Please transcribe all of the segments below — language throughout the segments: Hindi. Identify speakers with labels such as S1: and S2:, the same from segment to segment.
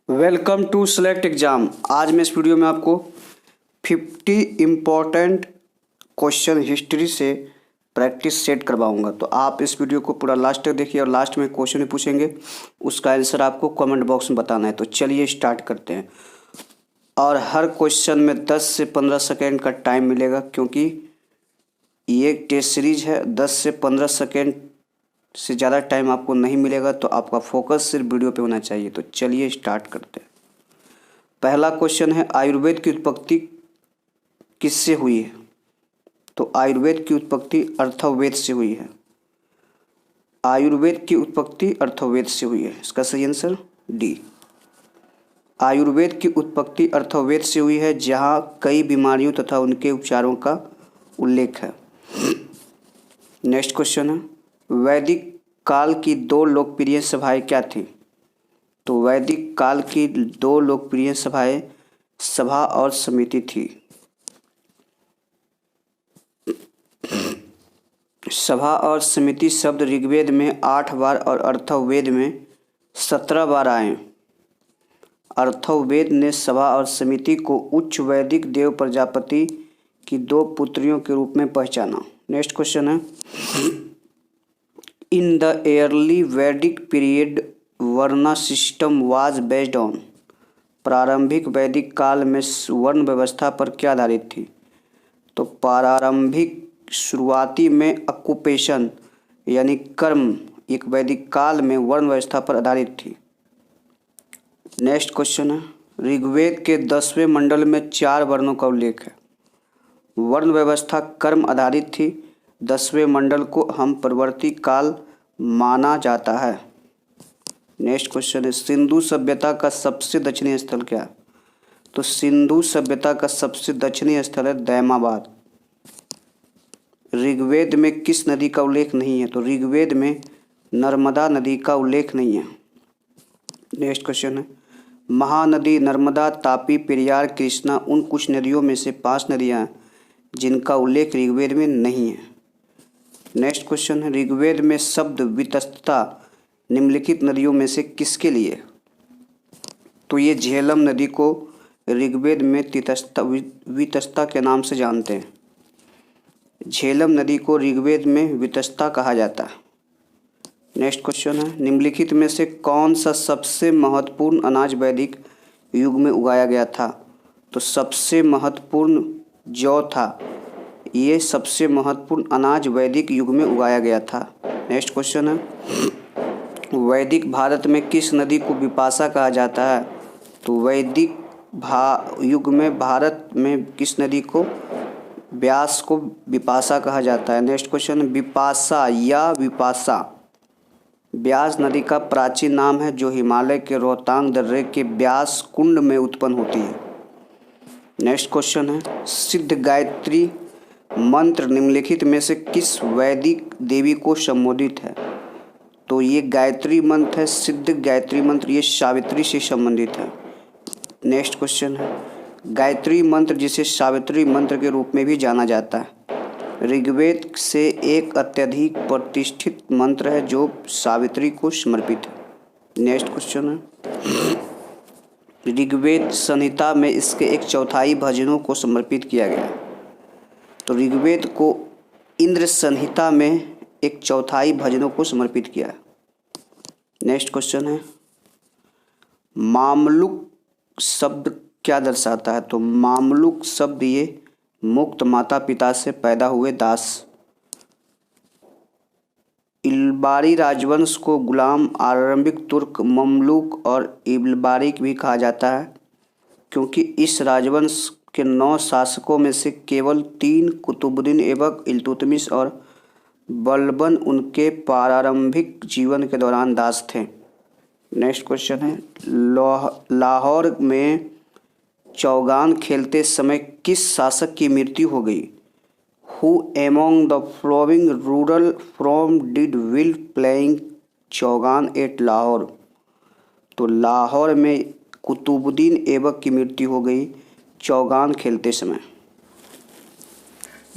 S1: Welcome to select exam. आज मैं इस वीडियो में आपको 50 इम्पॉर्टेंट क्वेश्चन हिस्ट्री से प्रैक्टिस सेट करवाऊंगा। तो आप इस वीडियो को पूरा लास्ट तक देखिए और लास्ट में क्वेश्चन पूछेंगे, उसका आंसर आपको कमेंट बॉक्स में बताना है। तो चलिए स्टार्ट करते हैं। और हर क्वेश्चन में 10 से 15 सेकेंड का टाइम मिलेगा, क्योंकि ये टेस्ट सीरीज है। 10 से 15 सेकेंड से ज़्यादा टाइम आपको नहीं मिलेगा, तो आपका फोकस सिर्फ वीडियो पे होना चाहिए। तो चलिए स्टार्ट करते हैं। पहला क्वेश्चन है, आयुर्वेद की उत्पत्ति किससे हुई है? तो आयुर्वेद की उत्पत्ति अथर्ववेद से हुई है। आयुर्वेद की उत्पत्ति अथर्ववेद से हुई है। इसका सही आंसर डी। आयुर्वेद की उत्पत्ति अथर्ववेद से हुई है, जहाँ कई बीमारियों तथा उनके उपचारों का उल्लेख है। नेक्स्ट क्वेश्चन है, वैदिक काल की दो लोकप्रिय सभाएं क्या थीं? तो वैदिक काल की दो लोकप्रिय सभाएं सभा और समिति थी। सभा और समिति शब्द ऋग्वेद में 8 बार और अथर्ववेद में 17 बार आए। अथर्ववेद ने सभा और समिति को उच्च वैदिक देव प्रजापति की दो पुत्रियों के रूप में पहचाना। नेक्स्ट क्वेश्चन है, in the early Vedic period varna system was based on. प्रारंभिक वैदिक काल में वर्ण व्यवस्था पर क्या आधारित थी? तो प्रारंभिक शुरुआती में ऑक्यूपेशन यानी कर्म एक वैदिक काल में वर्ण व्यवस्था पर आधारित थी। नेक्स्ट क्वेश्चन है, ऋग्वेद के 10वें मंडल में 4 वर्णों का उल्लेख है। वर्ण व्यवस्था कर्म आधारित थी। 10वें मंडल को हम परवर्ती काल माना जाता है। नेक्स्ट क्वेश्चन है, सिंधु सभ्यता का सबसे दक्षिणी स्थल क्या है? तो सिंधु सभ्यता का सबसे दक्षिणी स्थल है दैमाबाद। ऋग्वेद में किस नदी का उल्लेख नहीं है? तो ऋग्वेद में नर्मदा नदी का उल्लेख नहीं है। नेक्स्ट क्वेश्चन है, महानदी नर्मदा, तापी, पेरियार, कृष्णा उन कुछ नदियों में से 5 नदियाँ जिनका उल्लेख ऋग्वेद में नहीं है। नेक्स्ट क्वेश्चन है, ऋग्वेद में शब्द वितस्ता निम्नलिखित नदियों में से किसके लिए? तो ये झेलम नदी को ऋग्वेद में वितस्ता के नाम से जानते हैं। झेलम नदी को ऋग्वेद में वितस्ता कहा जाता है। नेक्स्ट क्वेश्चन है, निम्नलिखित में से कौन सा सबसे महत्वपूर्ण अनाज वैदिक युग में उगाया गया था? तो सबसे महत्वपूर्ण जौ था। ये सबसे महत्वपूर्ण अनाज वैदिक युग में उगाया गया था। नेक्स्ट क्वेश्चन है, वैदिक भारत में किस नदी को विपाशा कहा जाता है? तो वैदिक युग में भारत में किस नदी को व्यास को विपाशा कहा जाता है। नेक्स्ट क्वेश्चन, विपाशा या विपाशा व्यास नदी का प्राचीन नाम है, जो हिमालय के रोहतांग दर्रे के व्यास कुंड में उत्पन्न होती है। नेक्स्ट क्वेश्चन है, सिद्ध गायत्री मंत्र निम्नलिखित में से किस वैदिक देवी को संबोधित है? तो ये गायत्री मंत्र है, सिद्ध गायत्री मंत्र, ये सावित्री से संबंधित है। नेक्स्ट क्वेश्चन है, गायत्री मंत्र जिसे सावित्री मंत्र के रूप में भी जाना जाता है, ऋग्वेद से एक अत्यधिक प्रतिष्ठित मंत्र है जो सावित्री को समर्पित है। नेक्स्ट क्वेश्चन है, ऋग्वेद संहिता में इसके 1/4 भजनों को समर्पित किया गया है। तो ऋग्वेद को इंद्र संहिता में 1/4 भजनों को समर्पित किया है। नेक्स्ट क्वेश्चन है, मामलुक शब्द क्या दर्शाता है? तो मामलुक शब्द ये मुक्त माता पिता से पैदा हुए दास। इल्बारी राजवंश को गुलाम, आरंभिक तुर्क, ममलूक और इल्बारिक भी कहा जाता है, क्योंकि इस राजवंश के 9 शासकों में से केवल 3 कुतुबुद्दीन ऐबक, इल्तुतमिश और बलबन उनके प्रारंभिक जीवन के दौरान दास थे। नेक्स्ट क्वेश्चन है, लाहौर में चौगान खेलते समय किस शासक की मृत्यु हो गई? Who among the following ruler from died while playing chaugan at Lahore? तो लाहौर में कुतुबुद्दीन ऐबक की मृत्यु हो गई चौगान खेलते समय।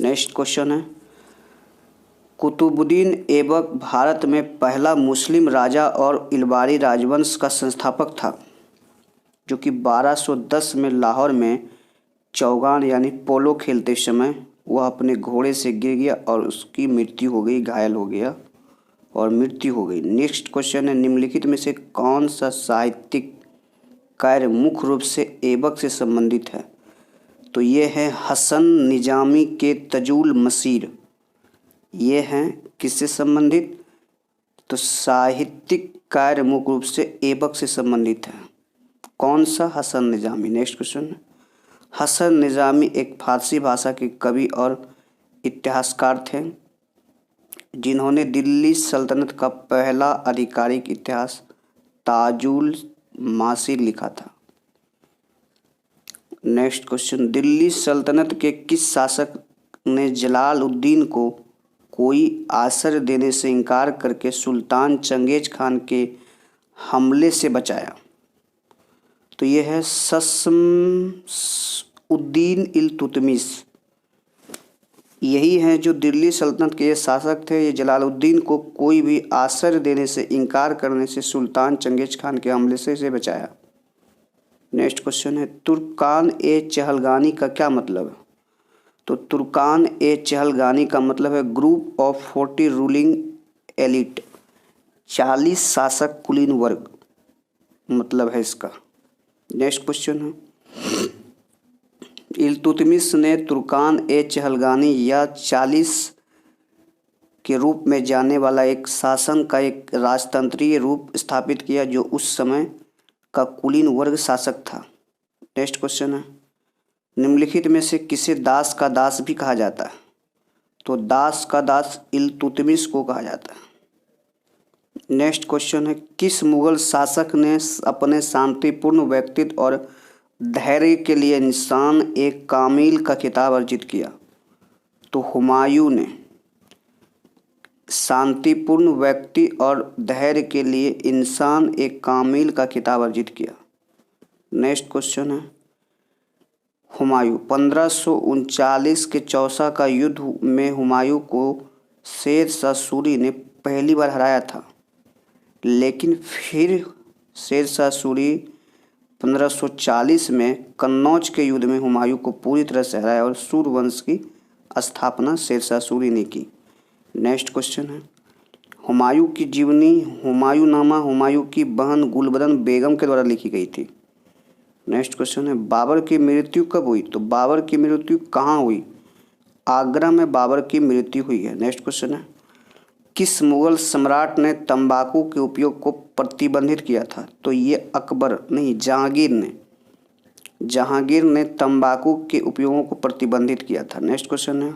S1: नेक्स्ट क्वेश्चन है, कुतुबुद्दीन ऐबक भारत में पहला मुस्लिम राजा और इल्बारी राजवंश का संस्थापक था। जो कि 1210 में लाहौर में चौगान यानी पोलो खेलते समय वह अपने घोड़े से गिर गया और उसकी मृत्यु हो गई, घायल हो गया और मृत्यु हो गई। नेक्स्ट क्वेश्चन है, निम्नलिखित में से कौन सा साहित्यिक कार्य मुख्य रूप से ऐबक से संबंधित है? तो ये है हसन निजामी के तजुल मसीर। ये हैं किससे संबंधित? तो साहित्यिक कार्य मुख्य रूप से ऐबक से संबंधित है। कौन सा? हसन निजामी। नेक्स्ट क्वेश्चन, हसन निजामी एक फारसी भाषा के कवि और इतिहासकार थे जिन्होंने दिल्ली सल्तनत का पहला आधिकारिक इतिहास ताजुल मासीर लिखा था। नेक्स्ट क्वेश्चन, दिल्ली सल्तनत के किस शासक ने जलालुद्दीन को कोई आश्रय देने से इनकार करके सुल्तान चंगेज खान के हमले से बचाया? तो यह है शम्स-उद-दीन इल्तुतमिश। यही हैं जो दिल्ली सल्तनत के ये शासक थे। ये जलालुद्दीन को कोई भी आश्रय देने से इनकार करने से सुल्तान चंगेज खान के हमले से बचाया। नेक्स्ट क्वेश्चन है, तुर्कान ए चहलगानी का क्या मतलब है? तो तुर्कान ए चहलगानी का मतलब है ग्रुप ऑफ 40 रूलिंग एलिट, 40 शासक कुलीन वर्ग मतलब है इसका। नेक्स्ट क्वेश्चन है, इल्तुतमिश ने तुर्कान ए चहलगानी या 40 के रूप में जाने वाला एक शासन का एक राजतंत्रीय रूप स्थापित किया जो उस समय का कुलीन वर्ग शासक था। नेक्स्ट क्वेश्चन है, निम्नलिखित में से किसे दास का दास भी कहा जाता है? तो दास का दास इल्तुतमिश को कहा जाता है। नेक्स्ट क्वेश्चन है, किस मुगल शासक ने अपने शांतिपूर्ण व्यक्तित्व और धैर्य के लिए इंसान एक कामिल का खिताब अर्जित किया? तो हुमायूं ने शांतिपूर्ण व्यक्ति और धैर्य के लिए इंसान एक कामिल का खिताब अर्जित किया। नेक्स्ट क्वेश्चन है, हुमायूं 1539 के चौसा का युद्ध में हुमायूं को शेर शाह सूरी ने पहली बार हराया था, लेकिन फिर शेर शाह सूरी 1540 में कन्नौज के युद्ध में हुमायूं को पूरी तरह से हराया और सूरवंश की स्थापना शेर शाह सूरी ने की। नेक्स्ट क्वेश्चन है, हुमायूं की जीवनी हुमायूंनामा हुमायूं की बहन गुलबदन बेगम के द्वारा लिखी गई थी। नेक्स्ट क्वेश्चन है, बाबर की मृत्यु कब हुई? तो बाबर की मृत्यु कहाँ हुई? आगरा में बाबर की मृत्यु हुई है। नेक्स्ट क्वेश्चन है, किस मुगल सम्राट ने तंबाकू के उपयोग को प्रतिबंधित किया था? तो ये अकबर नहीं, जहांगीर ने तंबाकू के उपयोगों को प्रतिबंधित किया था। नेक्स्ट क्वेश्चन है,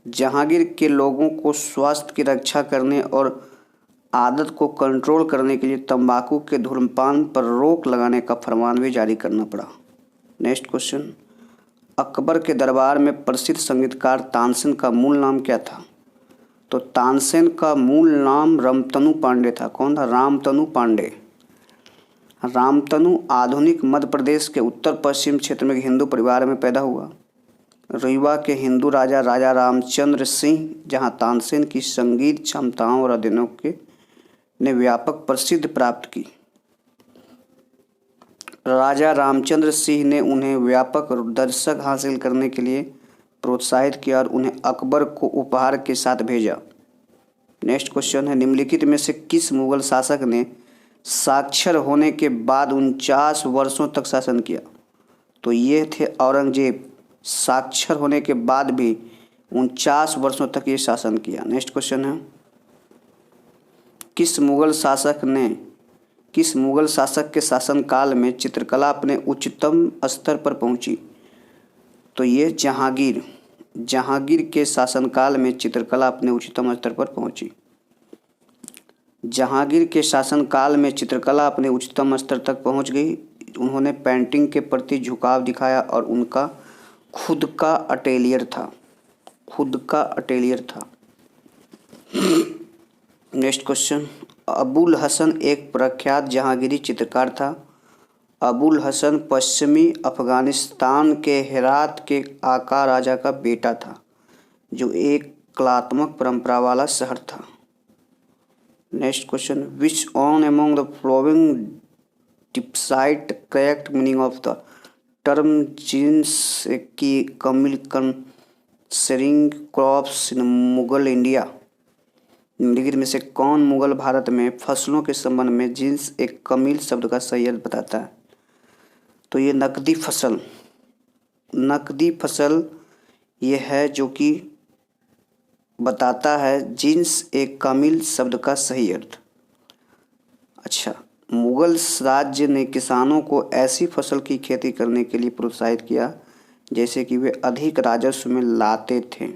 S1: जहांगीर के लोगों को स्वास्थ्य की रक्षा करने और आदत को कंट्रोल करने के लिए तंबाकू के धूम्रपान पर रोक लगाने का फरमान भी जारी करना पड़ा। नेक्स्ट क्वेश्चन, अकबर के दरबार में प्रसिद्ध संगीतकार तानसेन का मूल नाम क्या था? तो तानसेन का मूल नाम रामतनु पांडे था। कौन था? रामतनु पांडे। रामतनु आधुनिक मध्य प्रदेश के उत्तर पश्चिम क्षेत्र में हिंदू परिवार में पैदा हुआ। रीवा के हिंदू राजा राजा रामचंद्र सिंह, जहां तानसेन की संगीत क्षमताओं और अध्ययनों के ने व्यापक प्रसिद्धि प्राप्त की। राजा रामचंद्र सिंह ने उन्हें व्यापक दर्शक हासिल करने के लिए प्रोत्साहित किया और उन्हें अकबर को उपहार के साथ भेजा। नेक्स्ट क्वेश्चन है, निम्नलिखित में से किस मुगल शासक ने साक्षर होने के बाद 49 वर्षों तक शासन किया? तो ये थे औरंगजेब। साक्षर होने के बाद भी 49 वर्षों तक ये शासन किया। नेक्स्ट क्वेश्चन है, किस मुगल शासक के शासनकाल में चित्रकला अपने उच्चतम स्तर पर पहुंची? तो ये जहांगीर के शासनकाल में चित्रकला अपने उच्चतम स्तर पर पहुंची। जहांगीर के शासनकाल में चित्रकला अपने उच्चतम स्तर तक पहुंच गई। उन्होंने पेंटिंग के प्रति झुकाव दिखाया और उनका खुद का अटेलियर था। नेक्स्ट क्वेश्चन, अबुल हसन एक प्रख्यात जहांगीरी चित्रकार था। अबुल हसन पश्चिमी अफगानिस्तान के हेरात के आका राजा का बेटा था, जो एक कलात्मक परंपरा वाला शहर था। Next question, which one among the following depicts correct meaning of the term जीन्स की कमिल concerning crops in Mughal India. निम्नलिखित में से कौन मुगल भारत में फसलों के संबंध में जीन्स एक कमिल शब्द का सही अर्थ बताता है? तो ये नकदी फसल ये है जो कि बताता है जीन्स एक कमिल शब्द का सही अर्थ। अच्छा, मुगल राज्य ने किसानों को ऐसी फसल की खेती करने के लिए प्रोत्साहित किया जैसे कि वे अधिक राजस्व में लाते थे।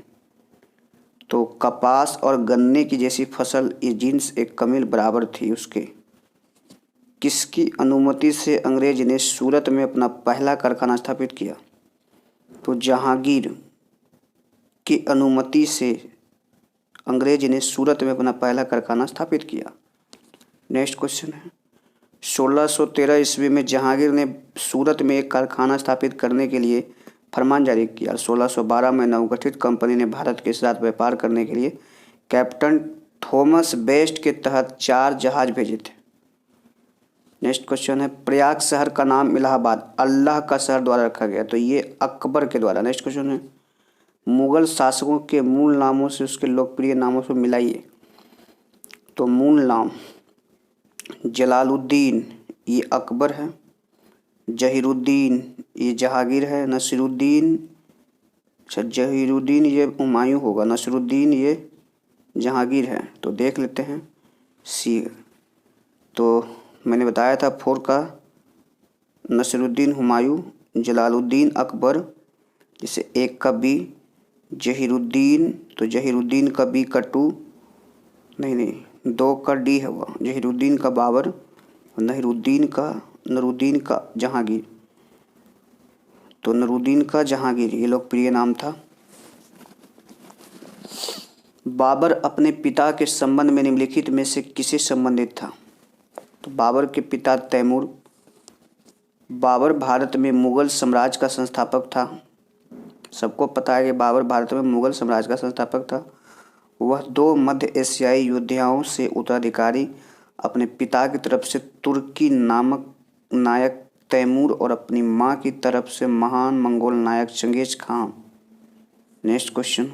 S1: तो कपास और गन्ने की जैसी फसल ये जीन्स एक कमिल बराबर थी उसके। किसकी अनुमति से अंग्रेज ने सूरत में अपना पहला कारखाना स्थापित किया? तो जहांगीर की अनुमति से अंग्रेज ने सूरत में अपना पहला कारखाना स्थापित किया। नेक्स्ट क्वेश्चन है, 1613 ईस्वी में जहांगीर ने सूरत में एक कारखाना स्थापित करने के लिए फरमान जारी किया। 1612 में नवगठित कंपनी ने भारत के साथ व्यापार करने के लिए कैप्टन थॉमस बेस्ट के तहत 4 जहाज भेजे थे। नेक्स्ट क्वेश्चन है, प्रयाग शहर का नाम इलाहाबाद अल्लाह का शहर द्वारा रखा गया। तो ये अकबर के द्वारा। नेक्स्ट क्वेश्चन है, मुगल शासकों के मूल नामों से उसके लोकप्रिय नामों से मिलाइए। तो मूल नाम जलालुद्दीन ये अकबर है, जहीरुद्दीन ये जहांगीर है, नसीरुद्दीन अच्छा जहीरुद्दीन ये हुमायूं होगा, नसीरुद्दीन ये जहांगीर है। तो देख लेते हैं सी। तो मैंने बताया था 4 का नसीरुद्दीन हुमायूं, जलालुद्दीन अकबर, जैसे 1 का बी जहीरुद्दीन, तो जहीरुद्दीन का बी का 2 नहीं 2 का डी है वो, जहीरुद्दीन का बाबर और नरूद्दीन का जहांगीर। तो नरूद्दीन का जहांगीर ये लोकप्रिय नाम था। बाबर अपने पिता के संबंध में निम्नलिखित में से किसे संबंधित था? तो बाबर के पिता तैमूर। बाबर भारत में मुगल साम्राज्य का संस्थापक था। सबको पता है कि बाबर भारत में मुगल साम्राज्य का संस्थापक था। वह 2 मध्य एशियाई योद्धाओं से उत्तराधिकारी अपने पिता की तरफ से तुर्की नामक नायक तैमूर और अपनी मां की तरफ से महान मंगोल नायक चंगेज खान। नेक्स्ट क्वेश्चन,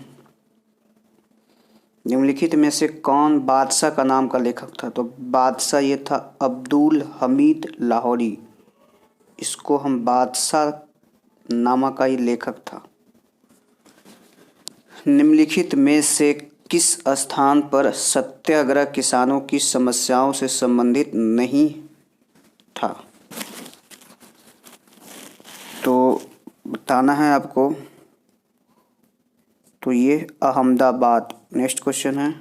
S1: निम्नलिखित में से कौन बादशाह का नाम का लेखक था? तो बादशाह ये था अब्दुल हमीद लाहौरी। इसको हम बादशाह नामा का ही लेखक था। निम्नलिखित में से किस स्थान पर सत्याग्रह किसानों की समस्याओं से संबंधित नहीं था? तो बताना है आपको। तो ये अहमदाबाद। नेक्स्ट क्वेश्चन है,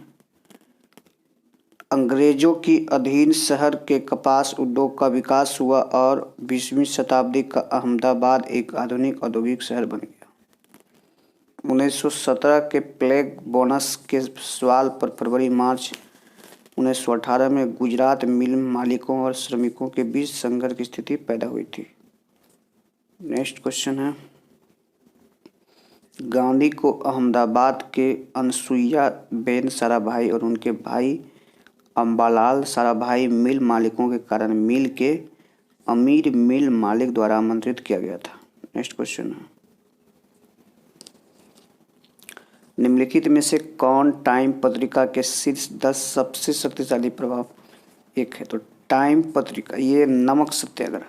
S1: अंग्रेजों की अधीन शहर के कपास उद्योग का विकास हुआ और 20वीं शताब्दी का अहमदाबाद एक आधुनिक औद्योगिक शहर बन गया। 1917 के प्लेग बोनस के सवाल पर फरवरी-मार्च 1918 में गुजरात मिल मालिकों और श्रमिकों के बीच संघर्ष की स्थिति पैदा हुई थी। नेक्स्ट क्वेश्चन है, गांधी को अहमदाबाद के अनसुईया बेन साराभाई और उनके भाई अम्बालाल साराभाई मिल मालिकों के कारण मिल के अमीर मिल मालिक द्वारा आमंत्रित किया गया था। नेक्स्ट क्वेश्चन है, निम्नलिखित में से कौन टाइम पत्रिका के शीर्ष 10 सबसे शक्तिशाली प्रभाव एक है? तो टाइम पत्रिका ये नमक सत्याग्रह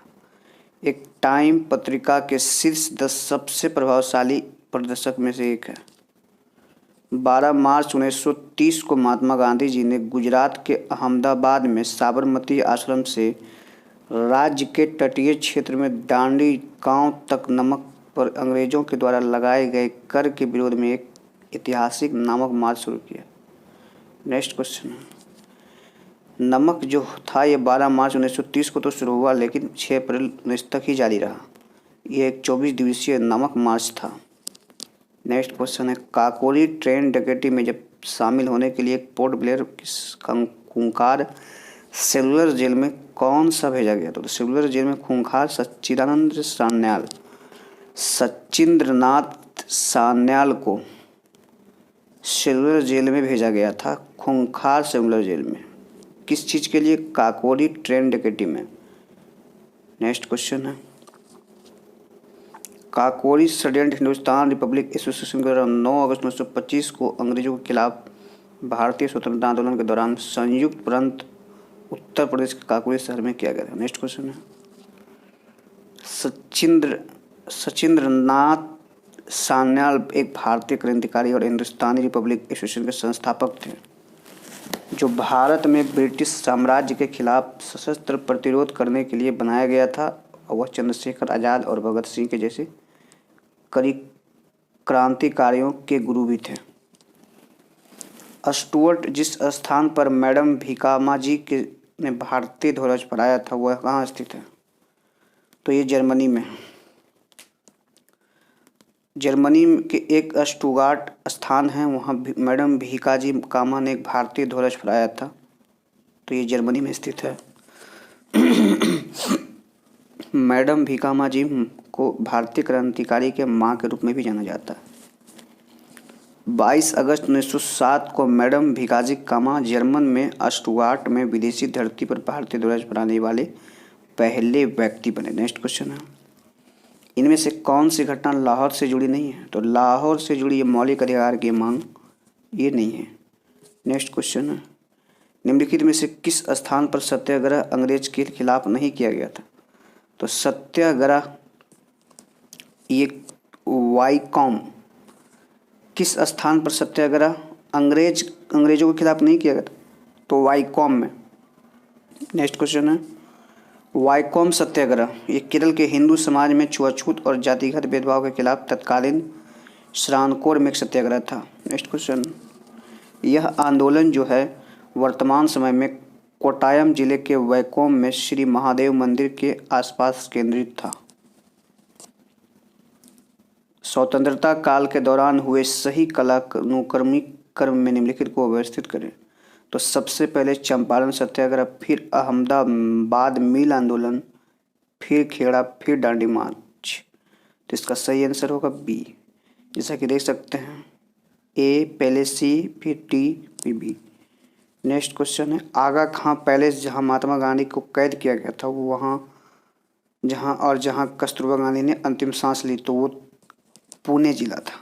S1: एक टाइम पत्रिका के शीर्ष 10 सबसे प्रभावशाली प्रदर्शक में से एक है। 12 मार्च 1930 को महात्मा गांधी जी ने गुजरात के अहमदाबाद में साबरमती आश्रम से राज्य के तटीय क्षेत्र में दांडी गांव तक नमक पर अंग्रेजों के द्वारा लगाए गए कर के विरोध में एक ऐतिहासिक नमक मार्च शुरू किया। नेक्स्ट क्वेश्चन, नमक जो था ये 12 मार्च 1930 को तो शुरू हुआ लेकिन 6 अप्रैल 19 तक ही जारी रहा। ये एक 24 दिवसीय नमक मार्च था। नेक्स्ट क्वेश्चन है, काकोरी ट्रेन डकैती में जब शामिल होने के लिए पोर्ट ब्लेयर खूंखार सेलुलर जेल में कौन सा भेजा गया? तो सेलुलर जेल में खूंखार सचिंद्रनाथ सान्याल को सेलुलर जेल में भेजा गया था। खूंखार सेलुलर जेल में किस चीज़ के लिए? काकोरी ट्रेन डकैती में। नेक्स्ट क्वेश्चन है, Kakori student Hindustan Republic association के द्वारा 9 अगस्त 1925 को अंग्रेजों के खिलाफ भारतीय स्वतंत्रता आंदोलन के दौरान संयुक्त प्रांत उत्तर प्रदेश के काकोरी शहर में किया गया था। नेक्स्ट क्वेश्चन है, सचिंद्र नाथ सान्याल एक भारतीय क्रांतिकारी और हिंदुस्तानी रिपब्लिक एसोसिएशन के संस्थापक थे जो भारत में ब्रिटिश साम्राज्य के खिलाफ सशस्त्र प्रतिरोध करने के लिए बनाया गया था और वह चंद्रशेखर आज़ाद और भगत सिंह के जैसे कई क्रांतिकारियों के गुरु भी थे। स्टुअर्ट जिस स्थान पर मैडम भीकामाजी ने भारतीय ध्वज फहराया था वह कहाँ स्थित है? तो ये जर्मनी में। जर्मनी के एक स्टुगार्ट स्थान है, वहाँ मैडम भीकाजी कामा ने एक भारतीय ध्वज फहराया था, तो ये जर्मनी में स्थित है। मैडम भीकामा जी को भारतीय क्रांतिकारी के मां के रूप में भी जाना जाता है। 22 अगस्त 1907 को मैडम भीकाजी कामा जर्मन में स्टुगार्ट में विदेशी धरती पर भारतीय ध्वज फहराने वाले पहले व्यक्ति बने। नेक्स्ट क्वेश्चन है, इनमें से कौन सी घटना लाहौर से जुड़ी नहीं है? तो लाहौर से जुड़ी ये मौलिक अधिकार की मांग ये नहीं है। नेक्स्ट क्वेश्चन है, निम्नलिखित में से किस स्थान पर सत्याग्रह अंग्रेज के खिलाफ नहीं किया गया था? तो सत्याग्रह ये वाईकॉम, किस स्थान पर सत्याग्रह अंग्रेजों के खिलाफ नहीं किया गया था? तो वाईकॉम में। नेक्स्ट क्वेश्चन है, वाईकॉम सत्याग्रह ये केरल के हिंदू समाज में छुआछूत और जातिगत भेदभाव के खिलाफ तत्कालीन श्रावणकोर में एक सत्याग्रह था। नेक्स्ट क्वेश्चन, यह आंदोलन जो है वर्तमान समय में कोट्टायम जिले के वैकोम में श्री महादेव मंदिर के आसपास केंद्रित था। स्वतंत्रता काल के दौरान हुए सही कलानुक्रमिक कर्म में निम्नलिखित को व्यवस्थित करें। तो सबसे पहले चंपारण सत्याग्रह, फिर अहमदाबाद मिल आंदोलन, फिर खेड़ा, फिर दांडी मार्च। तो इसका सही आंसर होगा बी। जैसा कि देख सकते हैं, ए पहले सी फिर टी फिर बी। नेक्स्ट क्वेश्चन है, आगा खां पैलेस जहां महात्मा गांधी को कैद किया गया था वो जहां कस्तूरबा गांधी ने अंतिम सांस ली तो वो पुणे जिला था।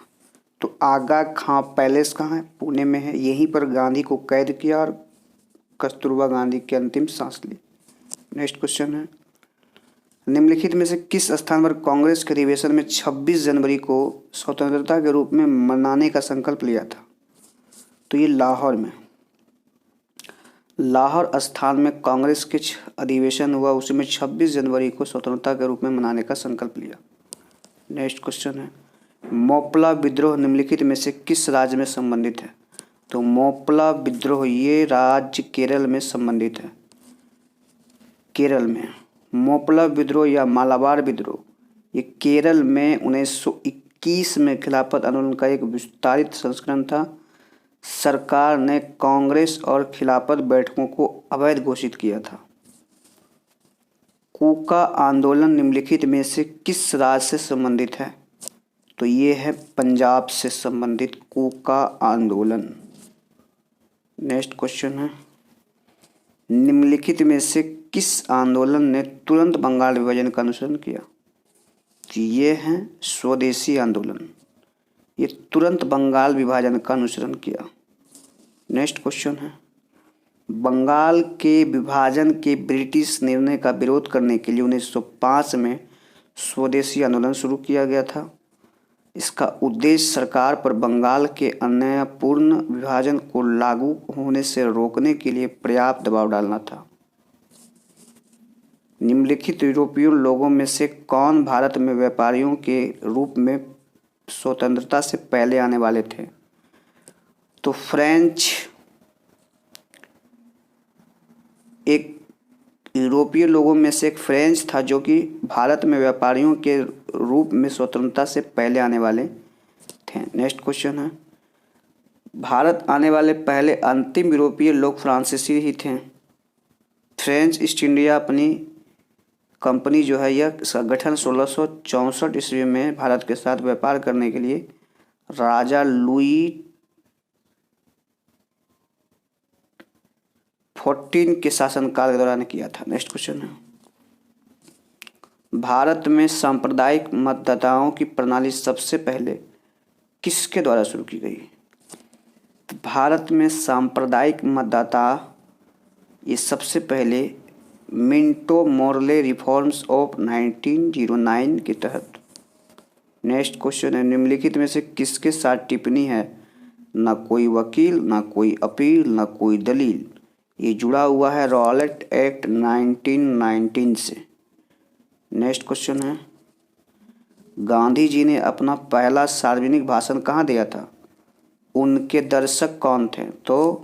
S1: तो आगा खां पैलेस कहाँ है? पुणे में है। यहीं पर गांधी को कैद किया और कस्तूरबा गांधी की अंतिम सांस ली। नेक्स्ट क्वेश्चन है, निम्नलिखित में से किस स्थान पर कांग्रेस के अधिवेशन में 26 जनवरी को स्वतंत्रता के रूप में मनाने का संकल्प लिया था? तो ये लाहौर में। लाहौर स्थान में कांग्रेस के अधिवेशन हुआ, उसमें 26 जनवरी को स्वतंत्रता के रूप में मनाने का संकल्प लिया। नेक्स्ट क्वेश्चन है, मोपला विद्रोह निम्नलिखित में से किस राज्य में संबंधित है? तो मोपला विद्रोह ये राज्य केरल में संबंधित है। केरल में मोपला विद्रोह या मालाबार विद्रोह ये केरल में 1921 में खिलाफत आंदोलन का एक विस्तारित संस्करण था। सरकार ने कांग्रेस और खिलाफत बैठकों को अवैध घोषित किया था। कूका आंदोलन निम्नलिखित में से किस राज्य से संबंधित है? तो ये है पंजाब से संबंधित कूका आंदोलन। नेक्स्ट क्वेश्चन है, निम्नलिखित में से किस आंदोलन ने तुरंत बंगाल विभाजन का अनुसरण किया? तो ये है स्वदेशी आंदोलन, ये तुरंत बंगाल विभाजन का अनुसरण किया। नेक्स्ट क्वेश्चन है, बंगाल के विभाजन के ब्रिटिश निर्णय का विरोध करने के लिए 1905 में स्वदेशी आंदोलन शुरू किया गया था। इसका उद्देश्य सरकार पर बंगाल के अन्यायपूर्ण विभाजन को लागू होने से रोकने के लिए पर्याप्त दबाव डालना था। निम्नलिखित यूरोपीय लोगों में से कौन भारत में व्यापारियों के रूप में स्वतंत्रता से पहले आने वाले थे? तो फ्रेंच एक यूरोपीय लोगों में से एक फ्रेंच था जो कि भारत में व्यापारियों के रूप में स्वतंत्रता से पहले आने वाले थे। नेक्स्ट क्वेश्चन है, भारत आने वाले पहले अंतिम यूरोपीय लोग फ्रांसीसी ही थे। फ्रेंच ईस्ट इंडिया अपनी कंपनी जो है यह इसका गठन 1664 ईस्वी में भारत के साथ व्यापार करने के लिए राजा लुई 14 के शासनकाल के दौरान किया था। नेक्स्ट क्वेश्चन है, भारत में सांप्रदायिक मतदाताओं की प्रणाली सबसे पहले किसके द्वारा शुरू की गई? तो भारत में सांप्रदायिक मतदाता ये सबसे पहले मिंटो मोर्ले रिफॉर्म्स ऑफ 1909 के तहत। नेक्स्ट क्वेश्चन है, निम्नलिखित में से किसके साथ टिप्पणी है? ना कोई वकील, ना कोई अपील, ना कोई दलील। ये जुड़ा हुआ है रॉलेट एक्ट 1919 से। नेक्स्ट क्वेश्चन है, गांधी जी ने अपना पहला सार्वजनिक भाषण कहाँ दिया था? उनके दर्शक कौन थे? तो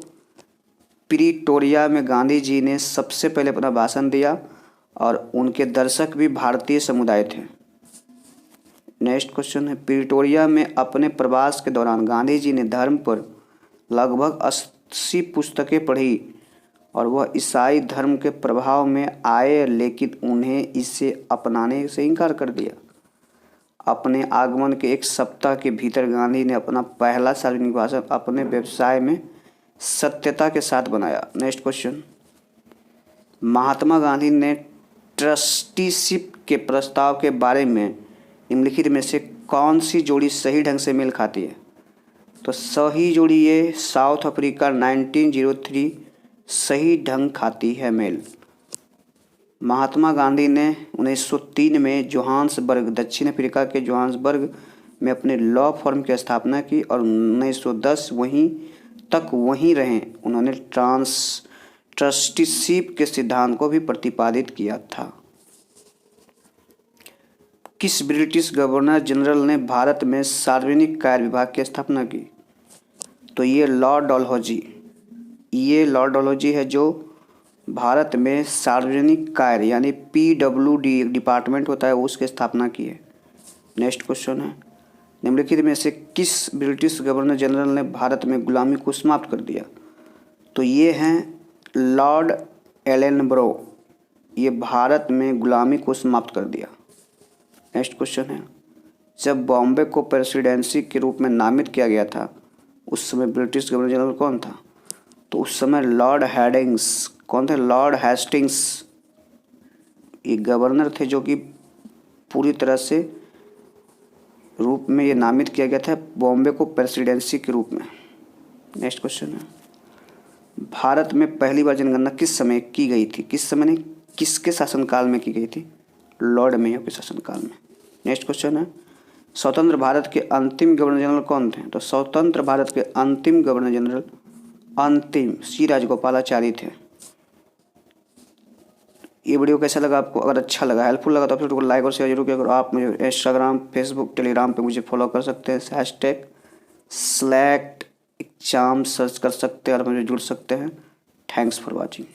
S1: प्रीटोरिया में गांधी जी ने सबसे पहले अपना भाषण दिया और उनके दर्शक भी भारतीय समुदाय थे। नेक्स्ट क्वेश्चन है, प्रीटोरिया में अपने प्रवास के दौरान गांधी जी ने धर्म पर लगभग 80 पुस्तकें पढ़ी और वह ईसाई धर्म के प्रभाव में आए, लेकिन उन्हें इसे अपनाने से इनकार कर दिया। अपने आगमन के एक सप्ताह के भीतर गांधी ने अपना पहला सार्वजनिक भाषण अपने व्यवसाय में सत्यता के साथ बनाया। नेक्स्ट क्वेश्चन, महात्मा गांधी ने ट्रस्टीशिप के प्रस्ताव के बारे में निम्नलिखित में से कौन सी जोड़ी सही ढंग से मेल खाती है? तो सही जोड़ी ये साउथ अफ्रीका 1903 सही ढंग खाती है मेल। महात्मा गांधी ने 1903 में जोहान्सबर्ग, दक्षिण अफ्रीका के जोहान्सबर्ग में अपने लॉ फर्म की स्थापना की और 1910 तक वहीं रहे। उन्होंने ट्रस्टीशिप के सिद्धांत को भी प्रतिपादित किया था। किस ब्रिटिश गवर्नर जनरल ने भारत में सार्वजनिक कार्य विभाग की स्थापना की? तो ये लॉर्ड डलहौजी। ये लॉर्ड डलहौजी है जो भारत में सार्वजनिक कार्य यानी PWD डिपार्टमेंट होता है, उसकी स्थापना की है। नेक्स्ट क्वेश्चन है, निम्नलिखित में से किस ब्रिटिश गवर्नर जनरल ने भारत में गुलामी को समाप्त कर दिया? तो ये हैं लॉर्ड एलेनब्रो। ये भारत में गुलामी को समाप्त कर दिया। नेक्स्ट क्वेश्चन है, जब बॉम्बे को प्रेसिडेंसी के रूप में नामित किया गया था उस समय ब्रिटिश गवर्नर जनरल कौन था? तो उस समय लॉर्ड हेडिंग्स। कौन थे? Lord Hastings. ये गवर्नर थे जो कि पूरी तरह से रूप में ये नामित किया गया था बॉम्बे को प्रेसिडेंसी के रूप में। नेक्स्ट क्वेश्चन है, भारत में पहली बार जनगणना किस समय की गई थी? किस समय नहीं, किसके शासनकाल में की गई थी? लॉर्ड मेयो के शासनकाल में। नेक्स्ट क्वेश्चन है, स्वतंत्र भारत के अंतिम गवर्नर जनरल कौन थे? तो स्वतंत्र भारत के अंतिम गवर्नर जनरल C राजगोपालाचारी थे। ये वीडियो कैसा लगा आपको? अगर अच्छा लगा, हेल्पफुल लगा तो आप को लाइक और शेयर जरूर किया करो। आप मुझे इंस्टाग्राम, फेसबुक, टेलीग्राम पे मुझे फॉलो कर सकते हैं। #SELECT एग्जाम सर्च कर सकते हैं और मुझे जुड़ सकते हैं। Thanks for watching.